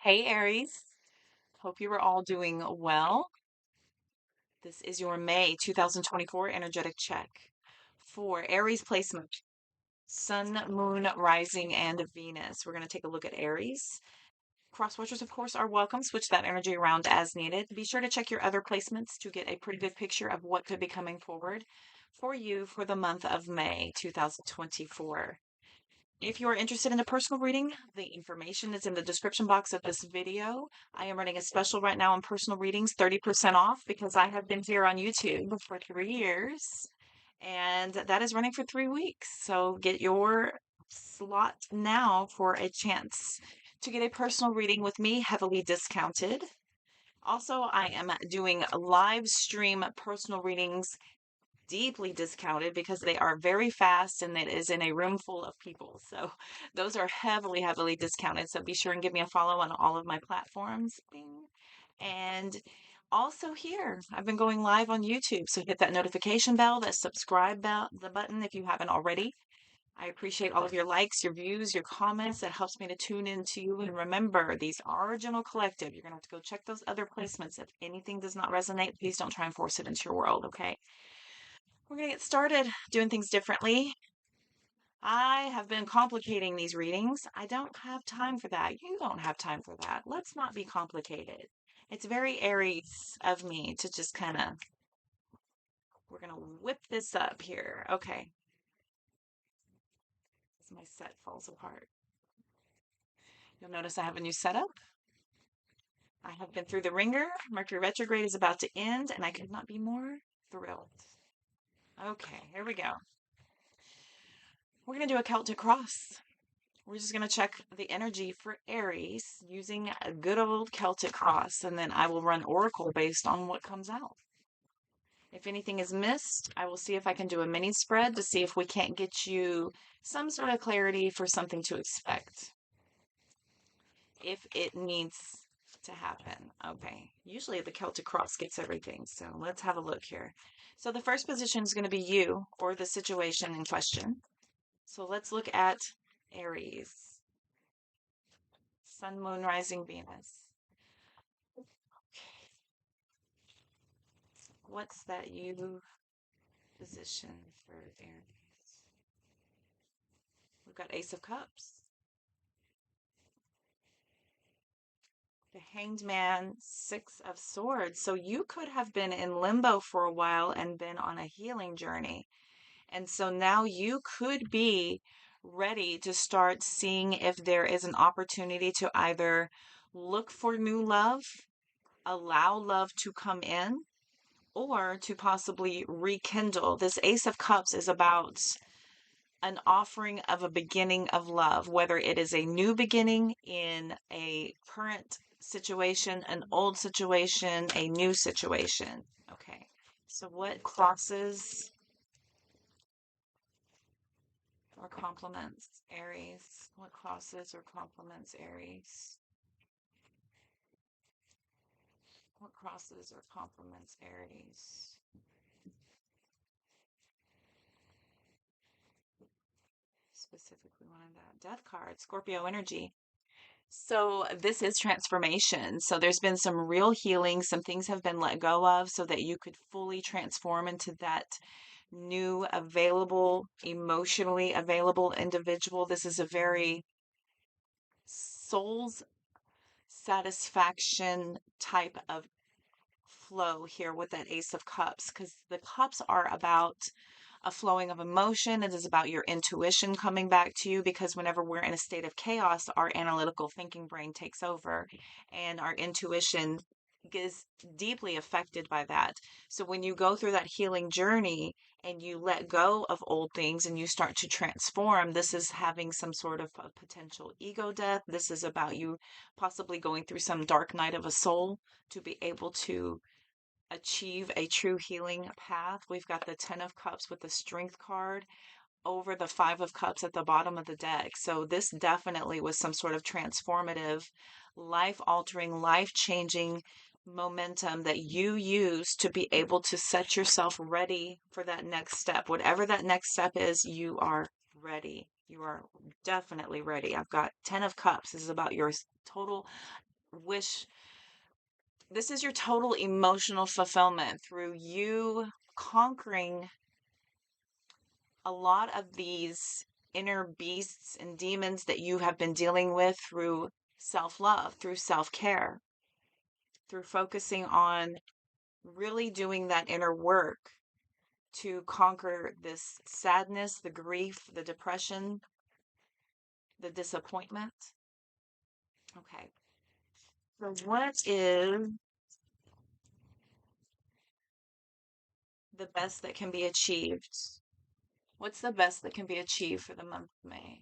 Hey Aries, hope you are all doing well. This is your May 2024 energetic check for Aries placement, Sun, Moon, Rising, and Venus. We're going to take a look at Aries. Cross watchers, of course, are welcome. Switch that energy around as needed. Be sure to check your other placements to get a pretty good picture of what could be coming forward for you for the month of May 2024. If you are interested in a personal reading, the information is in the description box of this video. I am running a special right now on personal readings, 30% off, because I have been here on YouTube for 3 years, and that is running for 3 weeks. So get your slot now for a chance to get a personal reading with me, heavily discounted. Also, I am doing live stream personal readings deeply discounted because they are very fast and it is in a room full of people. So those are heavily, heavily discounted. So be sure and give me a follow on all of my platforms. Bing. And also here, I've been going live on YouTube. So hit that notification bell, that subscribe bell, the button if you haven't already. I appreciate all of your likes, your views, your comments. That helps me to tune into you. And remember, these are general collective. You're going to have to go check those other placements. If anything does not resonate, please don't try and force it into your world, okay? We're going to get started doing things differently. I have been complicating these readings. I don't have time for that. You don't have time for that. Let's not be complicated. It's very Aries of me to just kind of, we're going to whip this up here. Okay. As my set falls apart. You'll notice I have a new setup. I have been through the ringer. Mercury retrograde is about to end, and I could not be more thrilled. Okay, here we go. We're going to do a Celtic cross. We're just going to check the energy for Aries using a good old Celtic cross, and then I will run Oracle based on what comes out. If anything is missed, I will see if I can do a mini spread to see if we can't get you some sort of clarity for something to expect. If it needs to happen. Okay, usually the Celtic cross gets everything, so let's have a look here. So the first position is going to be you or the situation in question. So let's look at Aries. Sun, Moon, Rising, Venus. What's that you position for Aries? We've got Ace of Cups. The Hanged Man, Six of Swords. So you could have been in limbo for a while and been on a healing journey. And so now you could be ready to start seeing if there is an opportunity to either look for new love, allow love to come in, or to possibly rekindle. This Ace of Cups is about an offering of a beginning of love, whether it is a new beginning in a current situation, an old situation, a new situation. Okay, so what crosses or complements Aries? What crosses or complements Aries? What crosses or complements Aries? Specifically wanted that death card, Scorpio energy. So this is transformation. So there's been some real healing. Some things have been let go of so that you could fully transform into that new available, emotionally available individual. This is a very soul's satisfaction type of flow here with that Ace of Cups, because the cups are about a flowing of emotion. It is about your intuition coming back to you, because whenever we're in a state of chaos, our analytical thinking brain takes over and our intuition is deeply affected by that. So when you go through that healing journey and you let go of old things and you start to transform, this is having some sort of a potential ego death. This is about you possibly going through some dark night of a soul to be able to achieve a true healing path. We've got the 10 of Cups with the Strength card over the 5 of Cups at the bottom of the deck. So this definitely was some sort of transformative, life-altering, life-changing momentum that you use to be able to set yourself ready for that next step. Whatever that next step is, you are ready. You are definitely ready. I've got 10 of Cups. This is about your total wish, this is your total emotional fulfillment through you conquering a lot of these inner beasts and demons that you have been dealing with through self-love, through self-care, through focusing on really doing that inner work to conquer this sadness, the grief, the depression, the disappointment. Okay. So what is the best that can be achieved? What's the best that can be achieved for the month of May?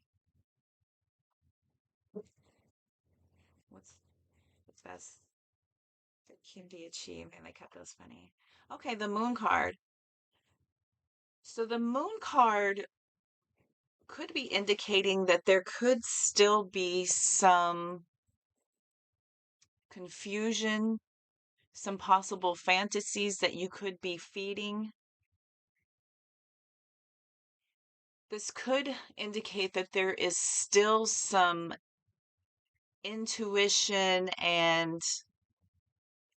What's the best that can be achieved? And they kept those funny. Okay, the moon card. So the moon card could be indicating that there could still be some confusion, some possible fantasies that you could be feeding. This could indicate that there is still some intuition and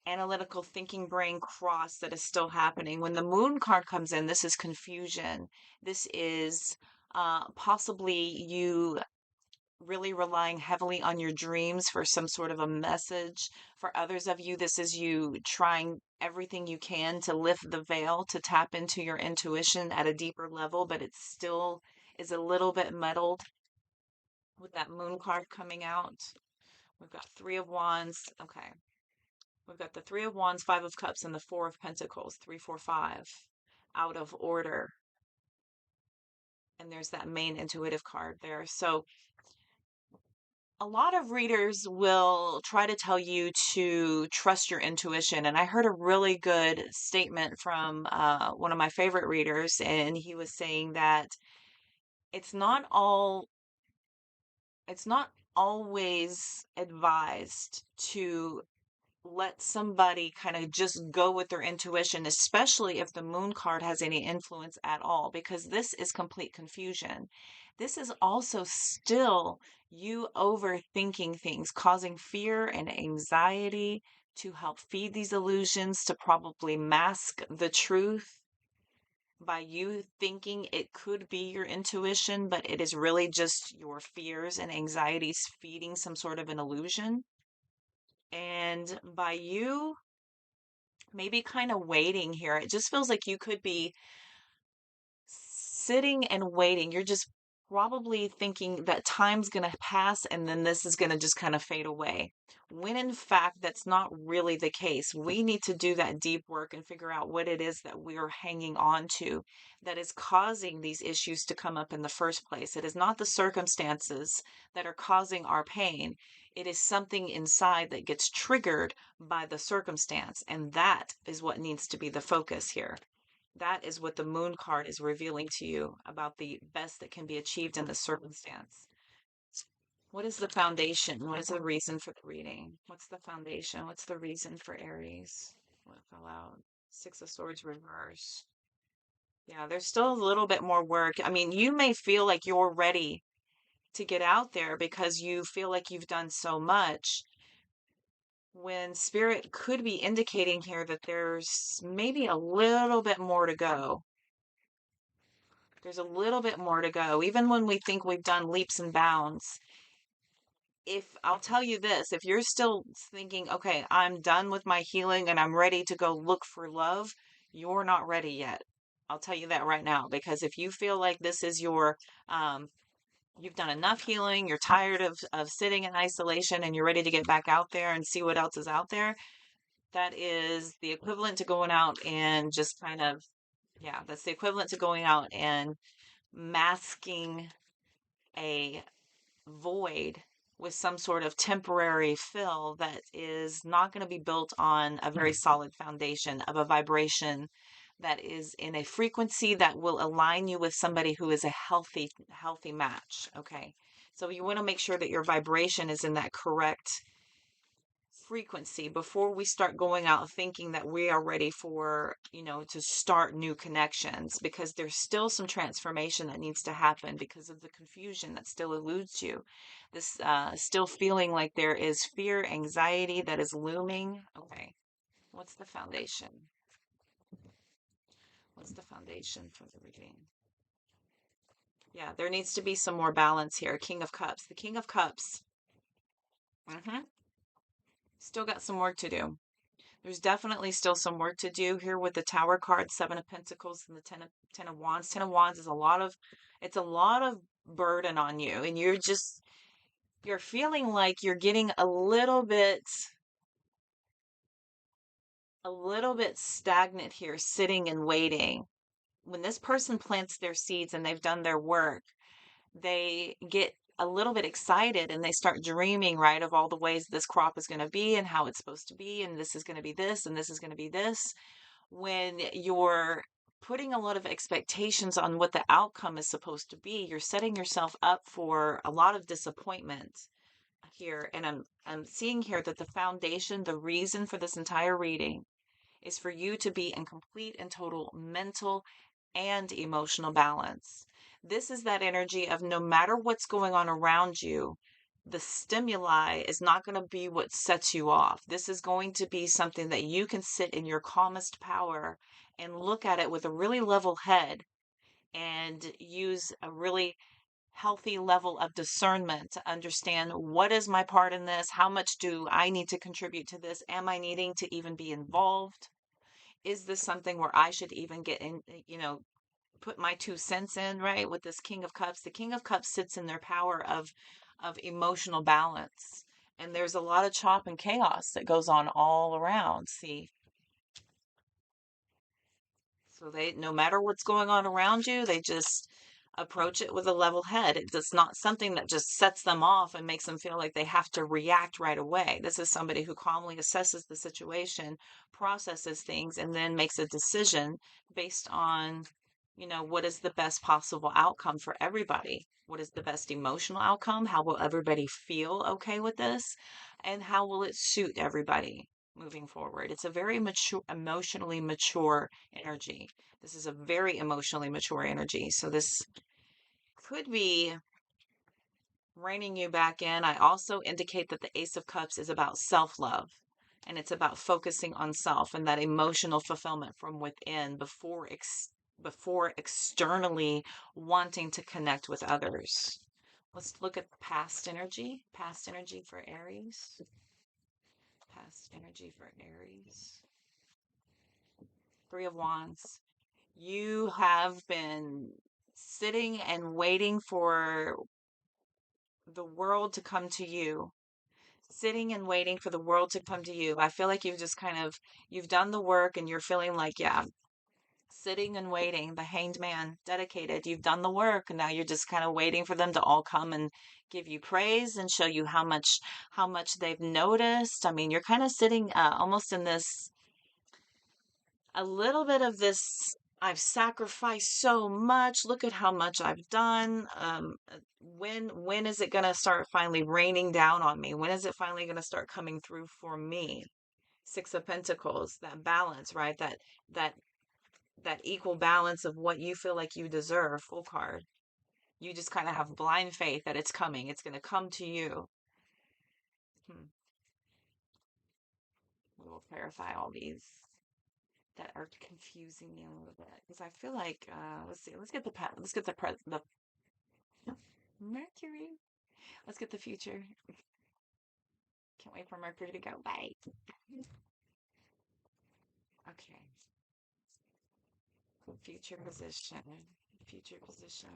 analytical thinking brain cross that is still happening. When the moon card comes in, this is confusion. This is possibly you really relying heavily on your dreams for some sort of a message. For others of you, this is you trying everything you can to lift the veil, to tap into your intuition at a deeper level, but it still is a little bit muddled with that moon card coming out. We've got Three of Wands. Okay. We've got the Three of Wands, Five of Cups, and the Four of Pentacles. 3, 4, 5. Out of order. And there's that main intuitive card there. So a lot of readers will try to tell you to trust your intuition. And I heard a really good statement from one of my favorite readers, and he was saying that it's not all, it's not always advised to let somebody kind of just go with their intuition, especially if the moon card has any influence at all, because this is complete confusion. This is also still you overthinking things, causing fear and anxiety to help feed these illusions, to probably mask the truth by you thinking it could be your intuition, but it is really just your fears and anxieties feeding some sort of an illusion. And by you maybe kind of waiting here, it just feels like you could be sitting and waiting. You're just probably thinking that time's going to pass and then this is going to just kind of fade away. When in fact, that's not really the case. We need to do that deep work and figure out what it is that we're hanging on to that is causing these issues to come up in the first place. It is not the circumstances that are causing our pain. It is something inside that gets triggered by the circumstance. And that is what needs to be the focus here. That is what the moon card is revealing to you about the best that can be achieved in this circumstance. What is the foundation? What is the reason for the reading? What's the foundation? What's the reason for Aries? What fell out? Six of Swords reverse. Yeah, there's still a little bit more work. I mean, you may feel like you're ready to get out there because you feel like you've done so much, when spirit could be indicating here that there's maybe a little bit more to go. There's a little bit more to go. Even when we think we've done leaps and bounds, if I'll tell you this, if you're still thinking, okay, I'm done with my healing and I'm ready to go look for love, you're not ready yet. I'll tell you that right now, because if you feel like this is your, you've done enough healing, you're tired of sitting in isolation and you're ready to get back out there and see what else is out there, that is the equivalent to going out and just kind of, yeah, that's the equivalent to going out and masking a void with some sort of temporary fill that is not going to be built on a very solid foundation of a vibration that is in a frequency that will align you with somebody who is a healthy match. Okay. So you want to make sure that your vibration is in that correct frequency before we start going out thinking that we are ready for, to start new connections, because there's still some transformation that needs to happen because of the confusion that still eludes you. This still feeling like there is fear, anxiety that is looming. Okay, what's the foundation? What's the foundation for the reading? Yeah, there needs to be some more balance here. King of Cups. The King of Cups. Still got some work to do. There's definitely still some work to do here with the Tower card, Seven of Pentacles, and the Ten of Wands. Ten of Wands is it's a lot of burden on you, and you're feeling like you're getting a little bit stagnant here, sitting and waiting. When this person plants their seeds and they've done their work, they get a little bit excited and they start dreaming, right, of all the ways this crop is going to be and how it's supposed to be, and this is going to be this, and this is going to be this. When you're putting a lot of expectations on what the outcome is supposed to be, you're setting yourself up for a lot of disappointment here. And I'm seeing here that the foundation, the reason for this entire reading is for you to be in complete and total mental and emotional balance. This is that energy of no matter what's going on around you, the stimuli is not going to be what sets you off. This is going to be something that you can sit in your calmest power and look at it with a really level head and use a really healthy level of discernment to understand what is my part in this? How much do I need to contribute to this? Am I needing to even be involved? Is this something where I should even get in, put my 2 cents in, right? With this King of Cups. The King of Cups sits in their power of emotional balance. And there's a lot of chop and chaos that goes on all around. See, so no matter what's going on around you, they just approach it with a level head. It's not something that just sets them off and makes them feel like they have to react right away. This is somebody who calmly assesses the situation, processes things, and then makes a decision based on, what is the best possible outcome for everybody? What is the best emotional outcome? How will everybody feel okay with this? And how will it suit everybody moving forward? It's a very mature, emotionally mature energy. This is a very emotionally mature energy. So this could be reining you back in. I also indicate that the Ace of Cups is about self-love, and it's about focusing on self and that emotional fulfillment from within before externally wanting to connect with others. Let's look at past energy. Past energy for Aries. Past energy for Aries. Three of Wands. You have been sitting and waiting for the world to come to you. Sitting and waiting for the world to come to you. I feel like you've done the work and you're feeling like, yeah, sitting and waiting, the hanged man, dedicated. You've done the work and now you're just kind of waiting for them to all come and give you praise and show you how much they've noticed. I mean, you're kind of sitting almost in this, a little bit of this, I've sacrificed so much. Look at how much I've done. When is it going to start finally raining down on me? When is it finally going to start coming through for me? Six of Pentacles, that balance, right? That equal balance of what you feel like you deserve. Full card. You just kind of have blind faith that it's coming. It's going to come to you. We will clarify all these that are confusing me a little bit because I feel like let's see, the Mercury. Let's get the future. Can't wait for Mercury to go white. Okay. Future position. Future position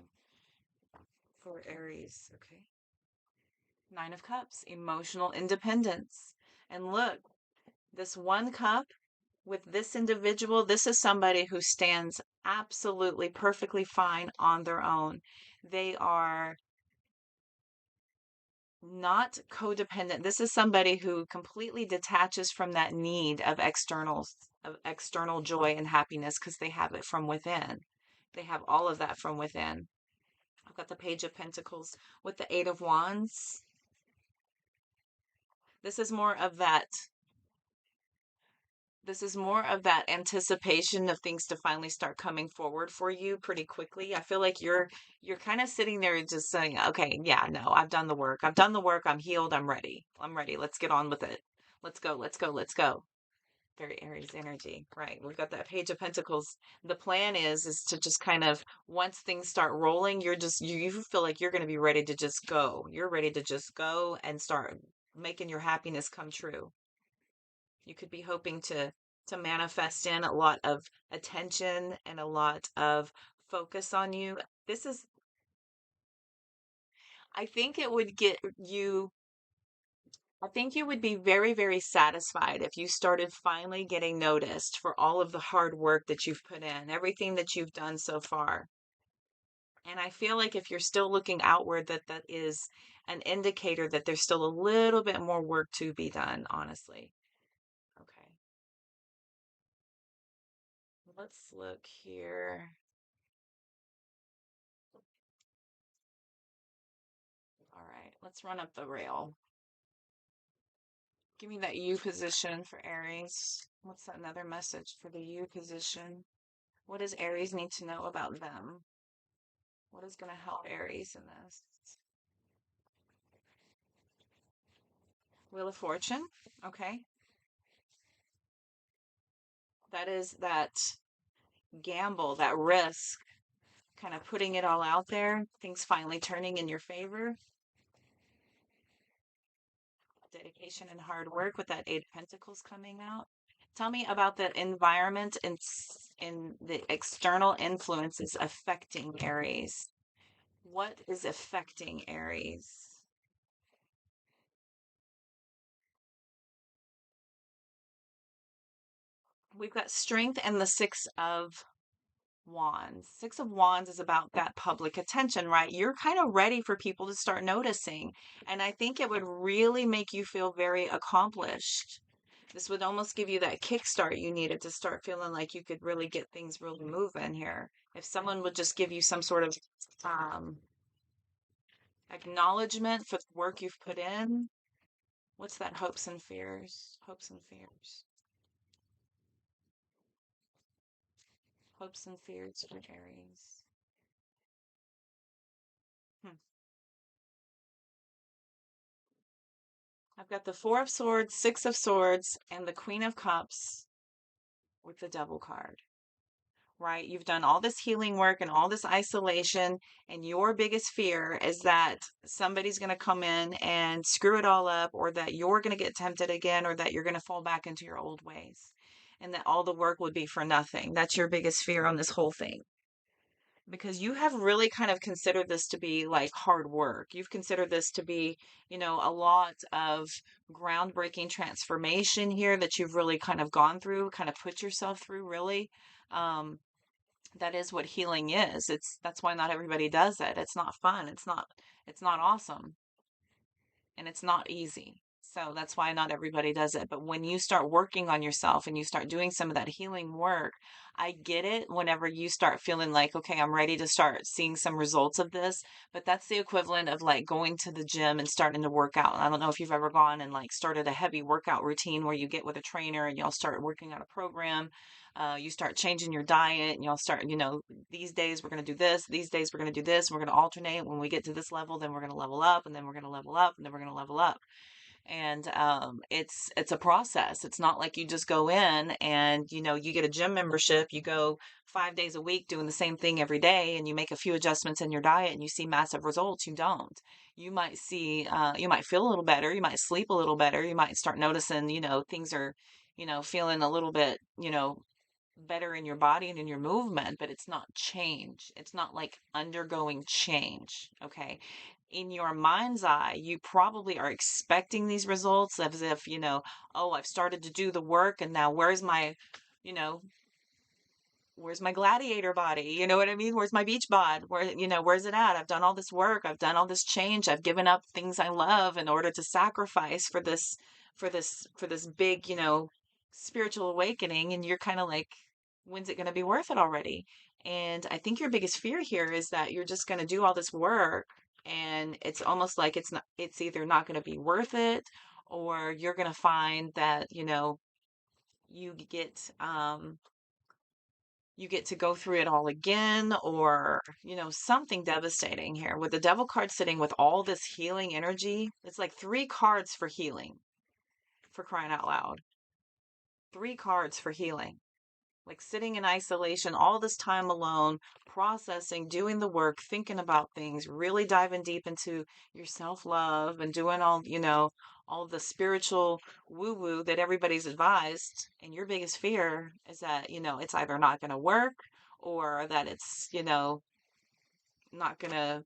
for Aries. Okay. Nine of Cups. Emotional independence. And look, this one cup with this individual, this is somebody who stands absolutely perfectly fine on their own. They are not codependent. This is somebody who completely detaches from that need of external joy and happiness because they have it from within. They have all of that from within. I've got the Page of Pentacles with the Eight of Wands. This is more of that. This is more of that anticipation of things to finally start coming forward for you pretty quickly. I feel like you're kind of sitting there just saying, "Okay, yeah, no, I've done the work. I've done the work. I'm healed. I'm ready. I'm ready. Let's get on with it. Let's go. Let's go. Let's go." Very Aries energy, right? We've got that Page of Pentacles. The plan is to just kind of once things start rolling, you feel like you're going to be ready to just go. You're ready to just go and start making your happiness come true. You could be hoping to manifest in a lot of attention and a lot of focus on you. This is I think it would get you I think you would be very, very satisfied if you started finally getting noticed for all of the hard work that you've put in, everything that you've done so far. And I feel like if you're still looking outward, that is an indicator that there's still a little bit more work to be done, honestly. Okay, let's look here. All right, let's run up the rail. Give me that U position for Aries. What's that another message for the U position? What does Aries need to know about them? What is going to help Aries in this? Wheel of Fortune. Okay. That is that gamble, that risk, kind of putting it all out there, things finally turning in your favor. Dedication and hard work with that Eight of Pentacles coming out. Tell me about the environment and the external influences affecting Aries. What is affecting Aries? We've got strength and the Six of Wands. Six of Wands is about that public attention, right? You're kind of ready for people to start noticing. And I think it would really make you feel very accomplished. This would almost give you that kickstart you needed to start feeling like you could really get things really moving here. If someone would just give you some sort of um, acknowledgement for the work you've put in. What's that? Hopes and fears. Hopes and fears. Hopes and fears for Aries. Hmm. I've got the Four of Swords, Six of Swords, and the Queen of Cups with the Devil card, right? You've done all this healing work and all this isolation, and your biggest fear is that somebody's going to come in and screw it all up, or that you're going to get tempted again, or that you're going to fall back into your old ways, and that all the work would be for nothing. That's your biggest fear on this whole thing. Because you have really kind of considered this to be like hard work. You've considered this to be, a lot of groundbreaking transformation here that you've really kind of gone through, kind of put yourself through, really. Um, that is what healing is. That's why not everybody does it. It's not fun. It's not awesome, and it's not easy. So that's why not everybody does it. But when you start working on yourself and you start doing some of that healing work, I get it whenever you start feeling like, okay, I'm ready to start seeing some results of this. But that's the equivalent of like going to the gym and starting to work out. And I don't know if you've ever gone and like started a heavy workout routine where you get with a trainer and y'all start working on a program. You start changing your diet and y'all start, these days we're going to do this, these days we're going to do this, we're going to alternate. When we get to this level, then we're going to level up, and then we're going to level up, and then we're going to level up. And it's a process. It's not like you just go in and you get a gym membership, you go 5 days a week doing the same thing every day, and you make a few adjustments in your diet and you see massive results. You don't. You might feel a little better, you might sleep a little better, you might start noticing things are feeling a little bit better in your body and in your movement, but it's not change. It's not like undergoing change. Okay. In your mind's eye, you probably are expecting these results as if, oh, I've started to do the work, and now you know, where's my gladiator body? You know what I mean? Where's my beach bod? Where's it at? I've done all this work. I've done all this change. I've given up things I love in order to sacrifice for this big, spiritual awakening. And you're kind of like, when's it going to be worth it already? And I think your biggest fear here is that you're just going to do all this work and it's almost like it's either not going to be worth it, or you're going to find that, you get, you get to go through it all again, or, something devastating here. With the devil card sitting with all this healing energy, it's like 3 cards for healing, for crying out loud. 3 cards for healing. Like sitting in isolation all this time alone, processing, doing the work, thinking about things, really diving deep into your self-love and doing all the spiritual woo-woo that everybody's advised. And your biggest fear is that, it's either not going to work, or that it's, not going to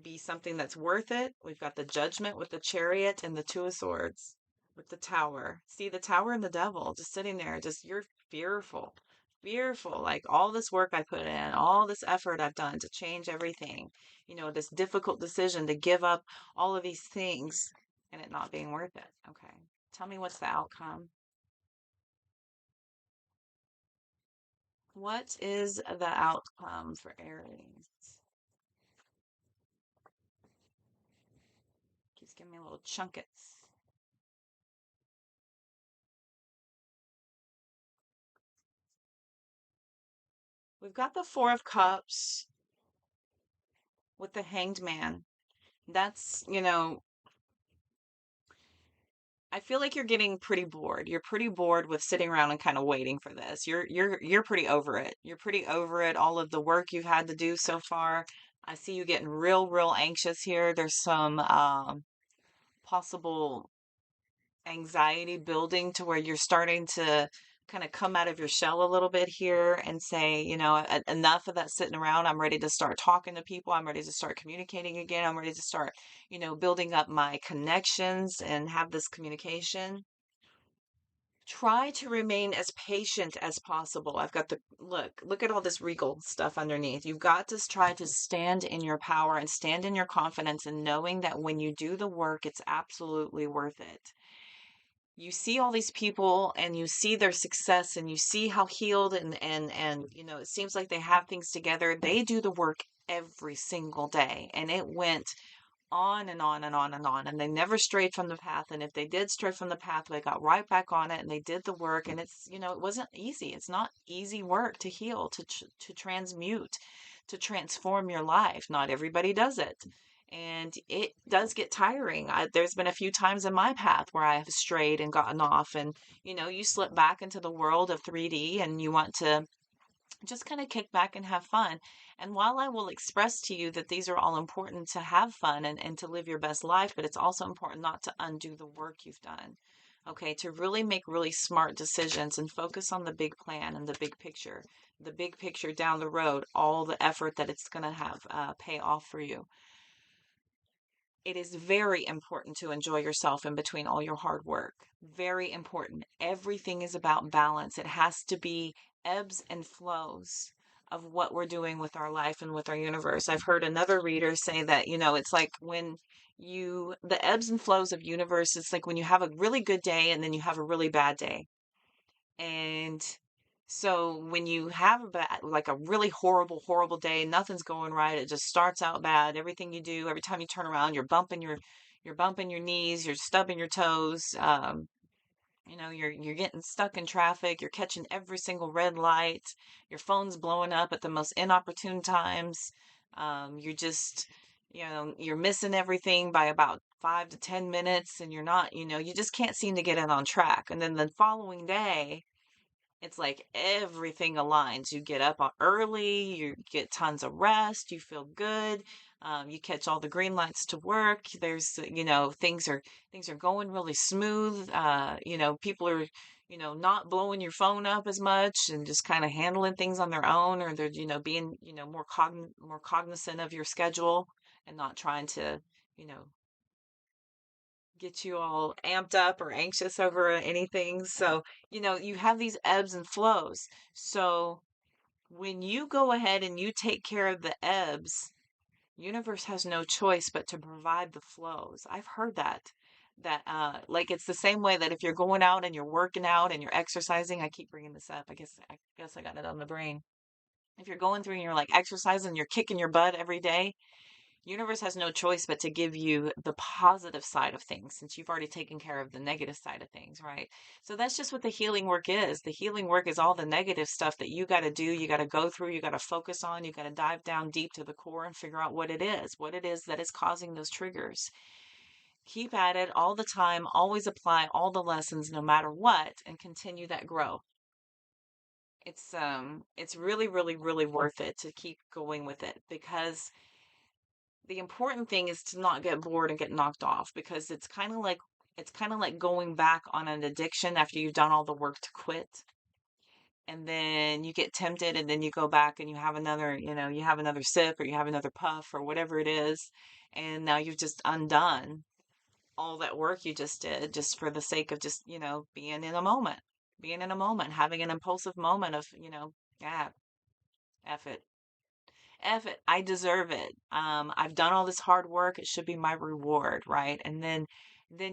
be something that's worth it. We've got the Judgment with the Chariot and the Two of Swords with the Tower. See, the Tower and the Devil just sitting there, just you're fearful, fearful. Like all this work I put in, all this effort I've done to change everything, this difficult decision to give up all of these things and it not being worth it. Okay. Tell me what's the outcome. What is the outcome for Aries? Keeps giving me little chunkets. We've got the Four of Cups with the Hanged Man. That's, I feel like you're getting pretty bored. You're pretty bored with sitting around and kind of waiting for this. You're pretty over it. You're pretty over it. All of the work you've had to do so far. I see you getting real anxious here. There's some possible anxiety building to where you're starting to kind of come out of your shell a little bit here and say, enough of that sitting around. I'm ready to start talking to people. I'm ready to start communicating again. I'm ready to start, building up my connections and have this communication. Try to remain as patient as possible. I've got the look at all this regal stuff underneath. You've got to try to stand in your power and stand in your confidence and knowing that when you do the work, it's absolutely worth it. You see all these people and you see their success and you see how healed and it seems like they have things together. They do the work every single day, and it went on and on and on and on, and they never strayed from the path. And if they did stray from the path, they got right back on it and they did the work. And it's, it wasn't easy. It's not easy work to heal, to transmute, to transform your life. Not everybody does it, and it does get tiring. There's been a few times in my path where I have strayed and gotten off, and you slip back into the world of 3D and you want to just kind of kick back and have fun. And while I will express to you that these are all important to have fun and to live your best life, but it's also important not to undo the work you've done. Okay, to really make really smart decisions and focus on the big plan and the big picture down the road, all the effort that it's going to have pay off for you. It is very important to enjoy yourself in between all your hard work. Very important. Everything is about balance. It has to be ebbs and flows of what we're doing with our life and with our universe. I've heard another reader say that, it's like when the ebbs and flows of universe, it's like when you have a really good day and then you have a really bad day. And so when you have like a really horrible day, nothing's going right. It just starts out bad. Everything you do, every time you turn around, you're bumping your knees, you're stubbing your toes. You're getting stuck in traffic. You're catching every single red light. Your phone's blowing up at the most inopportune times. You're just, you're missing everything by about 5 to 10 minutes, and you're not, you just can't seem to get it on track. And then the following day, it's like everything aligns. You get up early, you get tons of rest, you feel good, you catch all the green lights to work. There's, things are going really smooth. People are, not blowing your phone up as much and just kind of handling things on their own, or they're, being, more cognizant of your schedule and not trying to, you know, get you all amped up or anxious over anything. So, you have these ebbs and flows. So, when you go ahead and you take care of the ebbs, universe has no choice but to provide the flows. I've heard that like it's the same way that if you're going out and you're working out and you're exercising, I keep bringing this up. I guess I got it on the brain. If you're going through and you're like exercising, you're kicking your butt every day, Universe has no choice but to give you the positive side of things since you've already taken care of the negative side of things, right? So that's just what the healing work is. The healing work is all the negative stuff that you got to do, you got to go through, you got to focus on, you got to dive down deep to the core and figure out what it is that is causing those triggers. Keep at it all the time, always apply all the lessons no matter what, and continue that growth. It's really, really, really worth it to keep going with it because the important thing is to not get bored and get knocked off because it's kind of like going back on an addiction after you've done all the work to quit, and then you get tempted and then you go back and you have another, you have another sip or you have another puff or whatever it is, and now you've just undone all that work you just did just for the sake of just, being in a moment, having an impulsive moment of, yeah, F it. F it, I deserve it. I've done all this hard work. It should be my reward, right? And then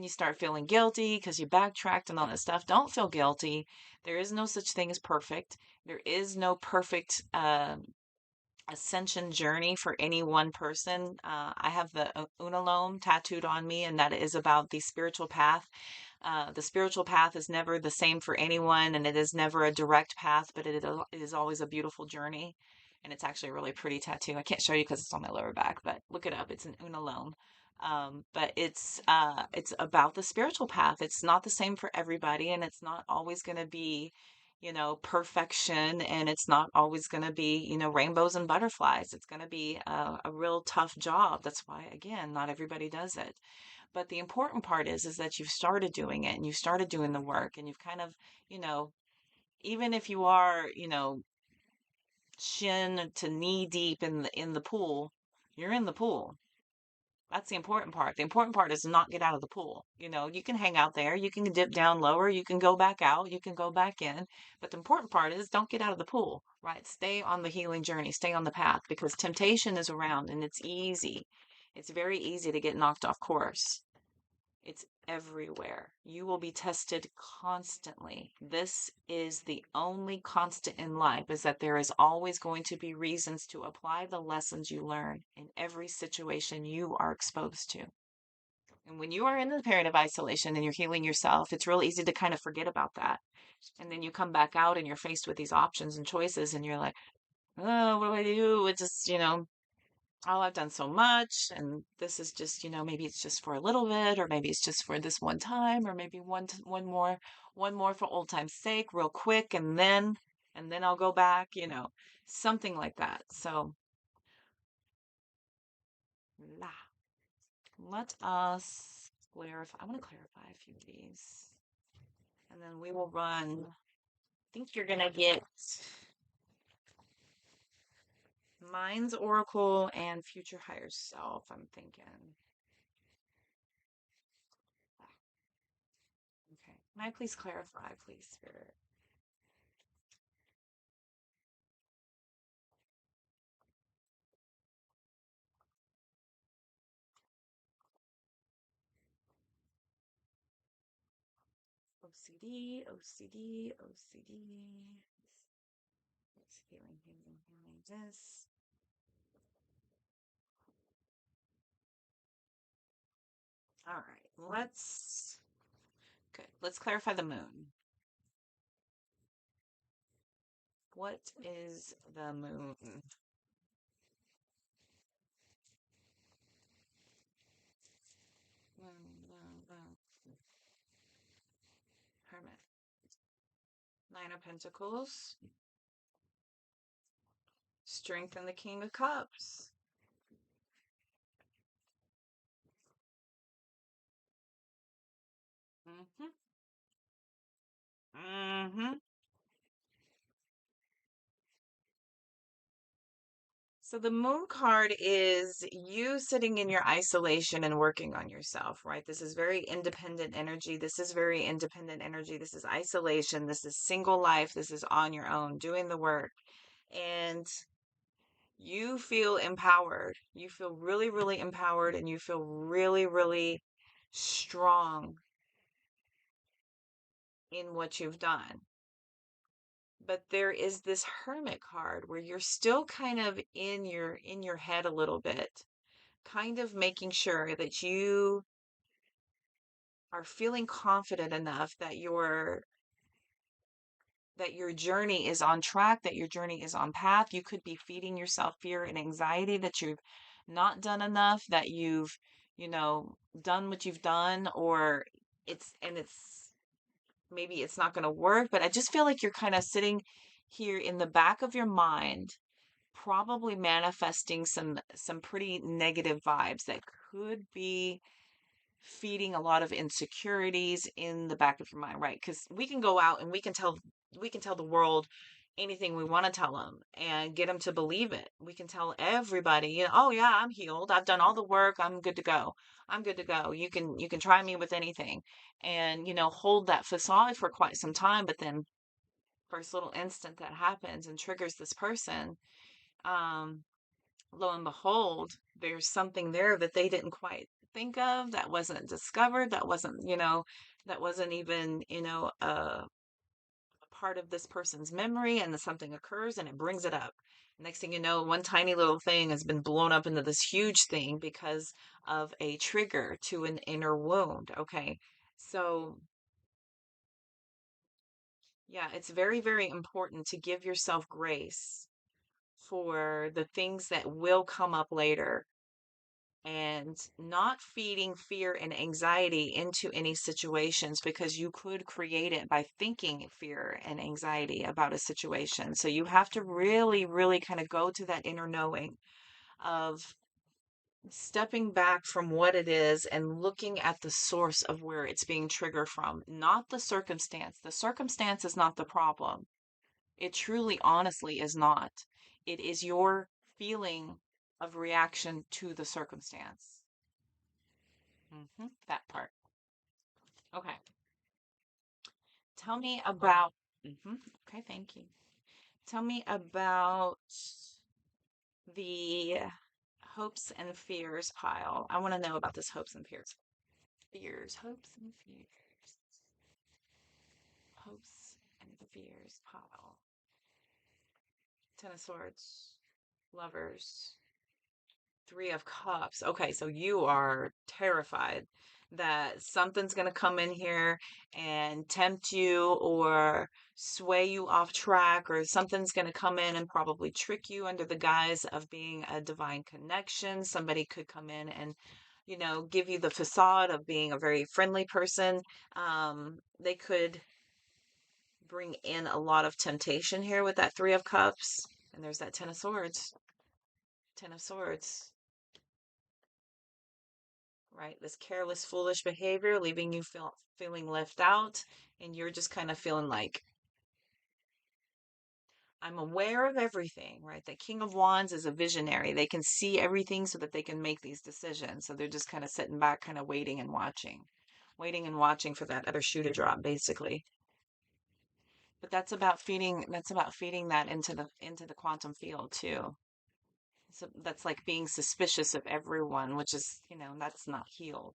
you start feeling guilty because you backtracked and all that stuff. Don't feel guilty. There is no such thing as perfect. There is no perfect ascension journey for any one person. I have the Unalome tattooed on me, and that is about the spiritual path. The spiritual path is never the same for anyone, and it is never a direct path, but it is always a beautiful journey. And it's actually a really pretty tattoo. I can't show you because it's on my lower back, but look it up. It's an Unalome. But it's about the spiritual path. It's not the same for everybody, and it's not always going to be, perfection, and it's not always going to be, rainbows and butterflies. It's going to be a real tough job. That's why, again, not everybody does it. But the important part is that you've started doing it and you've started doing the work and you've kind of, you know, even if you are, shin to knee deep in the pool, you're in the pool. That's the important part. The important part is to not get out of the pool. You can hang out there, you can dip down lower, you can go back out, you can go back in. But the important part is don't get out of the pool, right? Stay on the healing journey, stay on the path because temptation is around and it's easy. It's very easy to get knocked off course. It's everywhere. You will be tested constantly. This is the only constant in life is that there is always going to be reasons to apply the lessons you learn in every situation you are exposed to. And when you are in the period of isolation and you're healing yourself, it's real easy to kind of forget about that. And then you come back out and you're faced with these options and choices and you're like, oh, what do I do? It just, oh, I've done so much, and this is just, maybe it's just for a little bit, or maybe it's just for this one time, or maybe one more for old time's sake, real quick, and then I'll go back, something like that. So, la, let us clarify. I want to clarify a few of these, and then we will run. I think you're gonna get Mind's Oracle and Future Higher Self. I'm thinking. Okay. Can I please clarify, please, Spirit? OCD, OCD, OCD. It's healing, healing, healing this. All right, good. Let's clarify the moon. What is the moon? Hermit. Nine of Pentacles. Strength and the King of Cups. Mm-hmm. Mm-hmm. So the moon card is you sitting in your isolation and working on yourself, right? This is very independent energy. This is very independent energy. This is isolation. This is single life. This is on your own, doing the work. And you feel empowered. You feel really, really empowered and you feel really, really strong in what you've done. But there is this hermit card where you're still kind of in your head a little bit. kind of making sure that you are feeling confident enough that your journey is on track, that your journey is on path. You could be feeding yourself fear and anxiety that you've not done enough, that you've, you know, done what you've done, or it's maybe it's not going to work. But I just feel like you're kind of sitting here in the back of your mind, probably manifesting some pretty negative vibes that could be feeding a lot of insecurities in the back of your mind, right? Because we can go out and we can tell the world anything we want to tell them and get them to believe it. We can tell everybody, oh yeah, I'm healed. I've done all the work. I'm good to go. I'm good to go. You can try me with anything, and hold that facade for quite some time. But then, first little instant that happens and triggers this person, um, lo and behold, there's something there that they didn't quite think of, that wasn't discovered, that wasn't even, a part of this person's memory, and then something occurs and it brings it up. Next thing you know, one tiny little thing has been blown up into this huge thing because of a trigger to an inner wound. Okay. So, yeah, it's very, very important to give yourself grace for the things that will come up later, and not feeding fear and anxiety into any situations, because you could create it by thinking fear and anxiety about a situation. So you have to really, really kind of go to that inner knowing of stepping back from what it is and looking at the source of where it's being triggered from, not the circumstance. The circumstance is not the problem. It truly, honestly is not. It is your feeling of reaction to the circumstance. That part. Okay. Tell me about. Okay, thank you. Tell me about the hopes and fears pile. I want to know about this hopes and fears. Fears, hopes and fears. Hopes and fears pile. Ten of Swords. Lovers. Three of Cups. Okay, so you are terrified that something's going to come in here and tempt you or sway you off track, or something's going to come in and probably trick you under the guise of being a divine connection. Somebody could come in and, give you the facade of being a very friendly person. They could bring in a lot of temptation here with that Three of Cups. And there's that Ten of Swords. Ten of Swords. Right? This careless, foolish behavior, leaving you feeling left out, and you're just kind of feeling like, I'm aware of everything, right? The King of Wands is a visionary. They can see everything so that they can make these decisions. So they're just kind of sitting back, kind of waiting and watching for that other shoe to drop, basically. But that's about feeding that into the quantum field too. So that's like being suspicious of everyone, which is, that's not healed.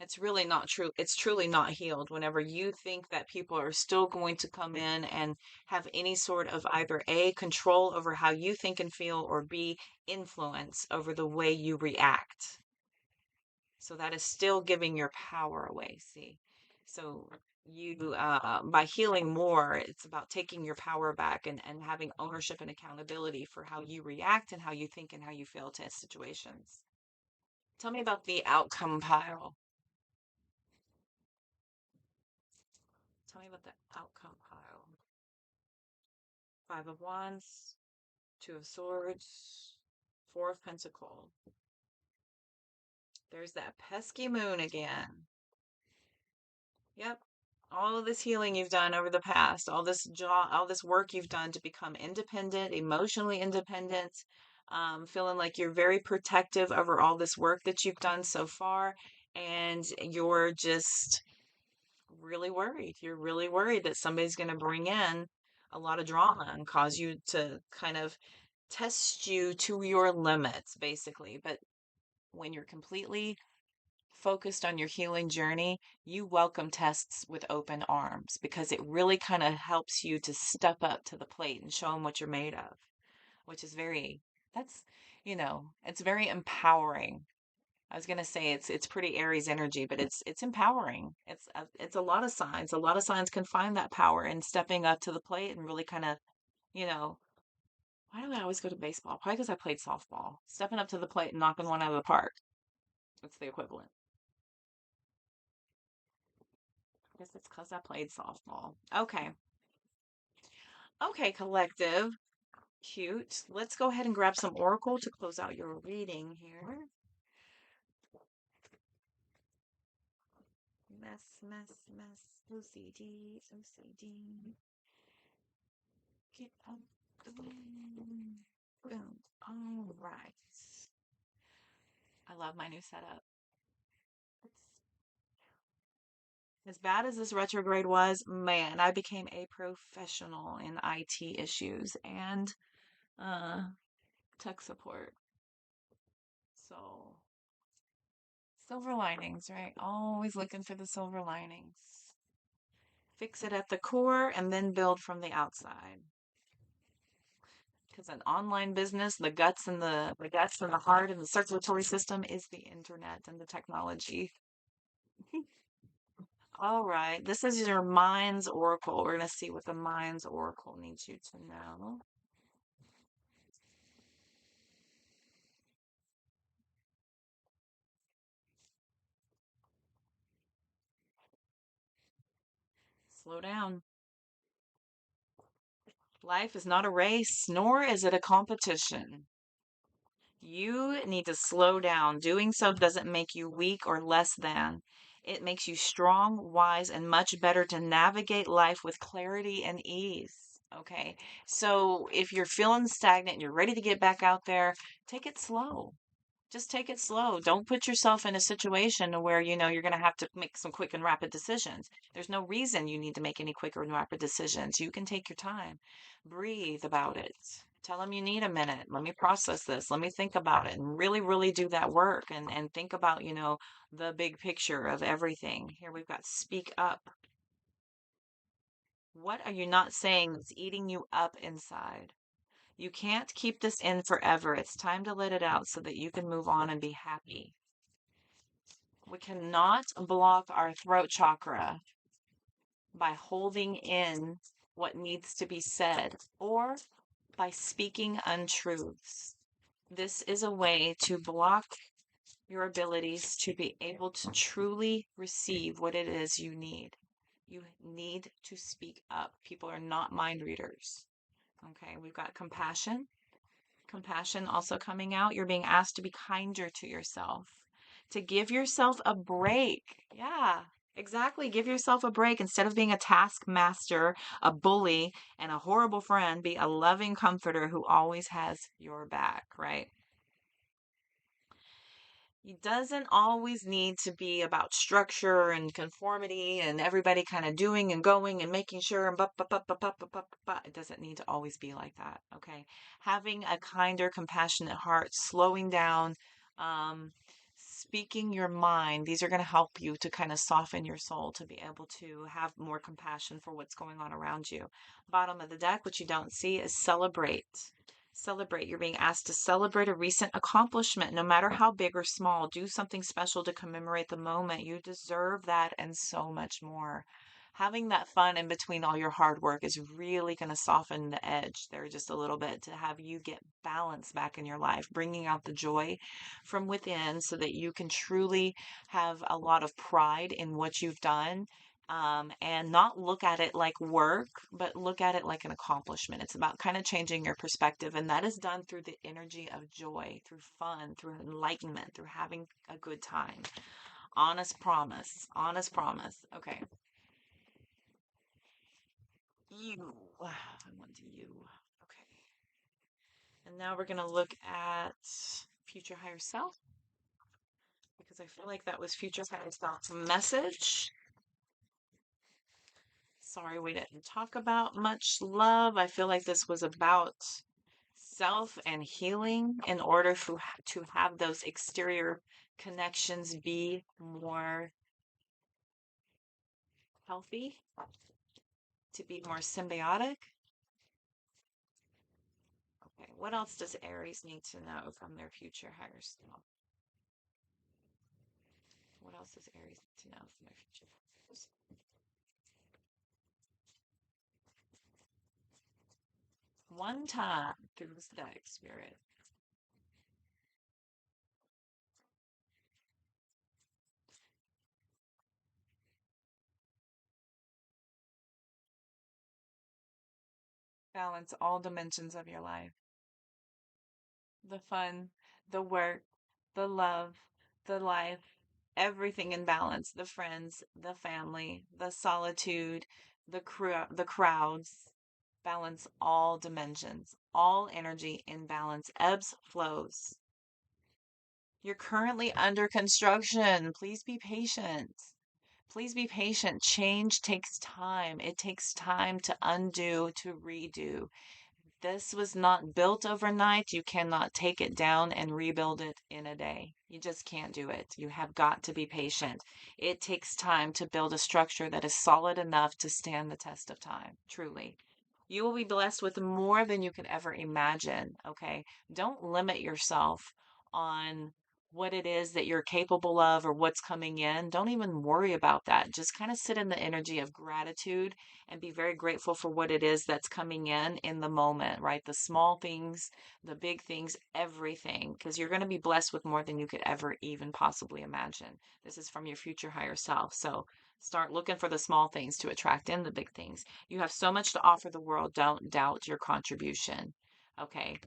It's really not true. It's truly not healed whenever you think that people are still going to come in and have any sort of either A, control over how you think and feel, or B, influence over the way you react. So that is still giving your power away, see? So by healing more, it's about taking your power back, and having ownership and accountability for how you react and how you think and how you feel to situations. Tell me about the outcome pile. Tell me about the outcome pile. Five of Wands, Two of Swords, Four of Pentacles. There's that pesky moon again. Yep. All of this healing you've done over the past, all this work you've done to become independent, emotionally independent, feeling like you're very protective over all this work that you've done so far, and you're just really worried. You're really worried that somebody's going to bring in a lot of drama and cause you to kind of test you to your limits, basically. But when you're completely focused on your healing journey, you welcome tests with open arms, because it really kind of helps you to step up to the plate and show them what you're made of, which is very, That's, it's very empowering. I was gonna say it's pretty Aries energy, but it's empowering. It's a lot of signs. A lot of signs can find that power in stepping up to the plate and really kind of, you know, why do I always go to baseball? Probably because I played softball. Stepping up to the plate and knocking one out of the park. That's the equivalent. I guess it's because I played softball. Okay. Okay, collective. Cute. Let's go ahead and grab some oracle to close out your reading here. Mess. OCD. Get up. Boom. Boom. All right. I love my new setup. It's as bad as this retrograde was, man, I became a professional in IT issues and uh tech support. So, silver linings, right? Always looking for the silver linings. Fix it at the core and then build from the outside. Because an online business, the guts and the heart and the circulatory system is the internet and the technology. All right, this is your mind's oracle. We're going to see what the mind's oracle needs you to know. Slow down. Life is not a race, nor is it a competition. You need to slow down. Doing so doesn't make you weak or less than. It makes you strong, wise, and much better to navigate life with clarity and ease. Okay. So if you're feeling stagnant, you're ready to get back out there, take it slow. Just take it slow. Don't put yourself in a situation where you're going to have to make some quick and rapid decisions. There's no reason you need to make any quick and rapid decisions. You can take your time, breathe about it. Tell them you need a minute. Let me process this. Let me think about it and really, really do that work and think about, the big picture of everything. Here we've got speak up. What are you not saying that's eating you up inside? You can't keep this in forever. It's time to let it out so that you can move on and be happy. We cannot block our throat chakra by holding in what needs to be said or by speaking untruths. This is a way to block your abilities to be able to truly receive what it is you need. You need to speak up. People are not mind readers. Okay, we've got compassion. Compassion also coming out. You're being asked to be kinder to yourself, to give yourself a break. Yeah, exactly. Give yourself a break. Instead of being a taskmaster, a bully, and a horrible friend, be a loving comforter who always has your back, right? It doesn't always need to be about structure and conformity and everybody kind of doing and going and making sure and it doesn't need to always be like that. Okay. Having a kinder, compassionate heart, slowing down, speaking your mind, these are going to help you to kind of soften your soul to be able to have more compassion for what's going on around you. Bottom of the deck, what you don't see is celebrate. Celebrate. You're being asked to celebrate a recent accomplishment, no matter how big or small. Do something special to commemorate the moment. You deserve that and so much more. Having that fun in between all your hard work is really going to soften the edge there just a little bit to have you get balance back in your life, bringing out the joy from within so that you can truly have a lot of pride in what you've done, and not look at it like work, but look at it like an accomplishment. It's about kind of changing your perspective, and that is done through the energy of joy, through fun, through enlightenment, through having a good time. Honest promise. Honest promise. Okay. You. I want you. Okay. And now we're going to look at future higher self because I feel like that was future higher self's message. Sorry, we didn't talk about much love. I feel like this was about self and healing in order to have those exterior connections be more healthy, to be more symbiotic. Okay, What else does Aries need to know from their future higher self? What else does Aries need to know from their future higher self? One time through this deck, Spirit. Balance all dimensions of your life. The fun, the work, the love, the life, everything in balance. The friends, the family, the solitude, the crowds. Balance all dimensions, all energy in balance, ebbs, flows. You're currently under construction. Please be patient. Please be patient. Change takes time. It takes time to undo, to redo. This was not built overnight. You cannot take it down and rebuild it in a day. You just can't do it. You have got to be patient. It takes time to build a structure that is solid enough to stand the test of time, truly. You will be blessed with more than you could ever imagine, okay? Don't limit yourself on what it is that you're capable of or what's coming in. Don't even worry about that. Just kind of sit in the energy of gratitude and be very grateful for what it is that's coming in the moment, right? The small things, the big things, everything, because you're going to be blessed with more than you could ever even possibly imagine. This is from your future higher self. So start looking for the small things to attract in the big things. You have so much to offer the world. Don't doubt your contribution. Okay.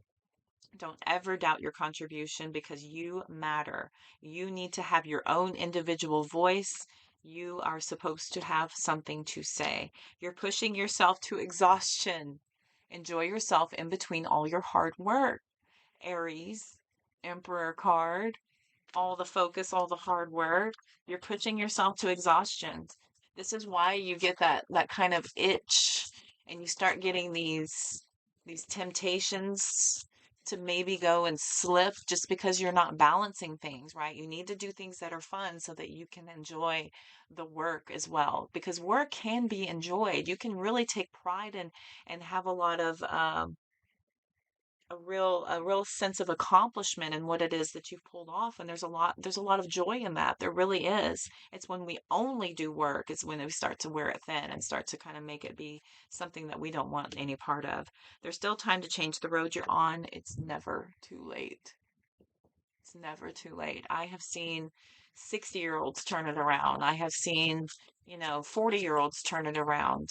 Don't ever doubt your contribution because you matter. You need to have your own individual voice. You are supposed to have something to say. You're pushing yourself to exhaustion. Enjoy yourself in between all your hard work. Aries, Emperor card, all the focus, all the hard work. You're pushing yourself to exhaustion. This is why you get that kind of itch and you start getting these temptations to maybe go and slip just because you're not balancing things, right? You need to do things that are fun so that you can enjoy the work as well because work can be enjoyed. You can really take pride and have a lot of a real sense of accomplishment in what it is that you've pulled off, and there's a lot of joy in that. There really is. It's when we only do work, it's when we start to wear it thin and start to kind of make it be something that we don't want any part of. There's still time to change the road you're on. It's never too late. It's never too late. I have seen 60-year-olds turn it around. I have seen 40-year-olds turn it around.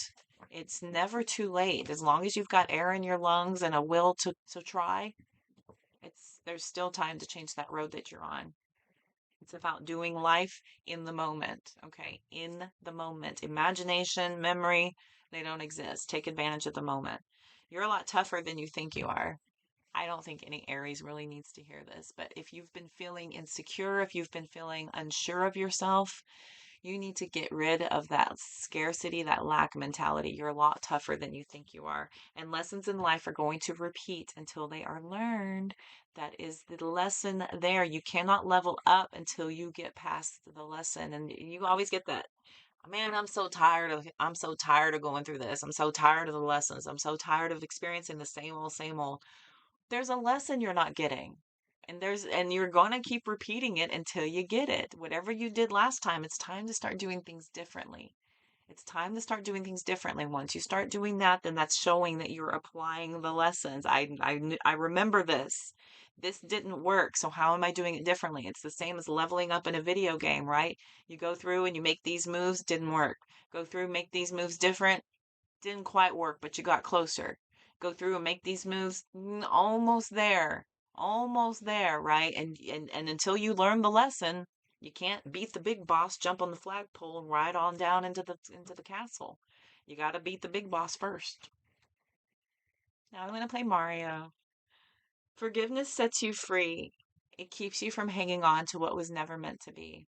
It's never too late. As long as you've got air in your lungs and a will to try, there's still time to change that road that you're on. It's about doing life in the moment. Okay, in the moment. Imagination, memory, they don't exist. Take advantage of the moment. You're a lot tougher than you think you are. I don't think any Aries really needs to hear this, but if you've been feeling insecure, if you've been feeling unsure of yourself, you need to get rid of that scarcity, that lack mentality. You're a lot tougher than you think you are. And lessons in life are going to repeat until they are learned. That is the lesson there. You cannot level up until you get past the lesson. And you always get that. Man, I'm so tired of going through this. I'm so tired of the lessons. I'm so tired of experiencing the same old, same old. There's a lesson you're not getting. And you're going to keep repeating it until you get it. Whatever you did last time, it's time to start doing things differently. It's time to start doing things differently. Once you start doing that, then that's showing that you're applying the lessons. I remember this. This didn't work, so how am I doing it differently? It's the same as leveling up in a video game, right? You go through and you make these moves, didn't work. Go through, make these moves different, didn't quite work, but you got closer. Go through and make these moves, almost there, right? And until you learn the lesson, you can't beat the big boss, jump on the flagpole, and ride on down into the castle. You got to beat the big boss first. Now I'm going to play Mario. Forgiveness sets you free. It keeps you from hanging on to what was never meant to be.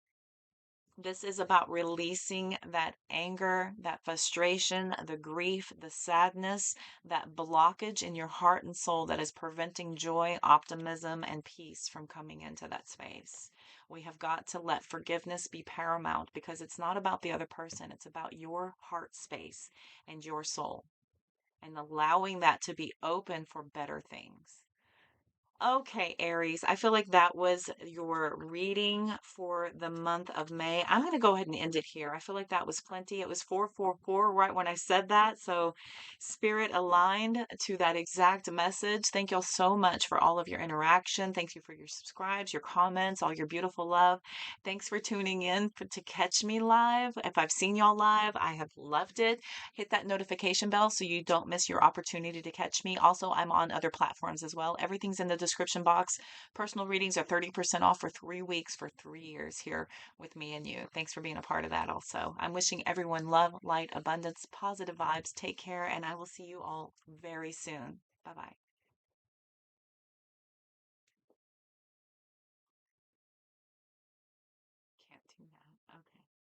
This is about releasing that anger, that frustration, the grief, the sadness, that blockage in your heart and soul that is preventing joy, optimism, and peace from coming into that space. We have got to let forgiveness be paramount because it's not about the other person, it's about your heart space and your soul and allowing that to be open for better things. Okay, Aries, I feel like that was your reading for the month of May. I'm going to go ahead and end it here. I feel like that was plenty. It was 444 right when I said that. So, spirit aligned to that exact message. Thank y'all so much for all of your interaction. Thank you for your subscribes, your comments, all your beautiful love. Thanks for tuning in to catch me live. If I've seen y'all live, I have loved it. Hit that notification bell so you don't miss your opportunity to catch me. Also, I'm on other platforms as well. Everything's in the description box. Personal readings are 30% off for 3 weeks for 3 years here with me and you. Thanks for being a part of that also. I'm wishing everyone love, light, abundance, positive vibes. Take care, and I will see you all very soon. Bye bye.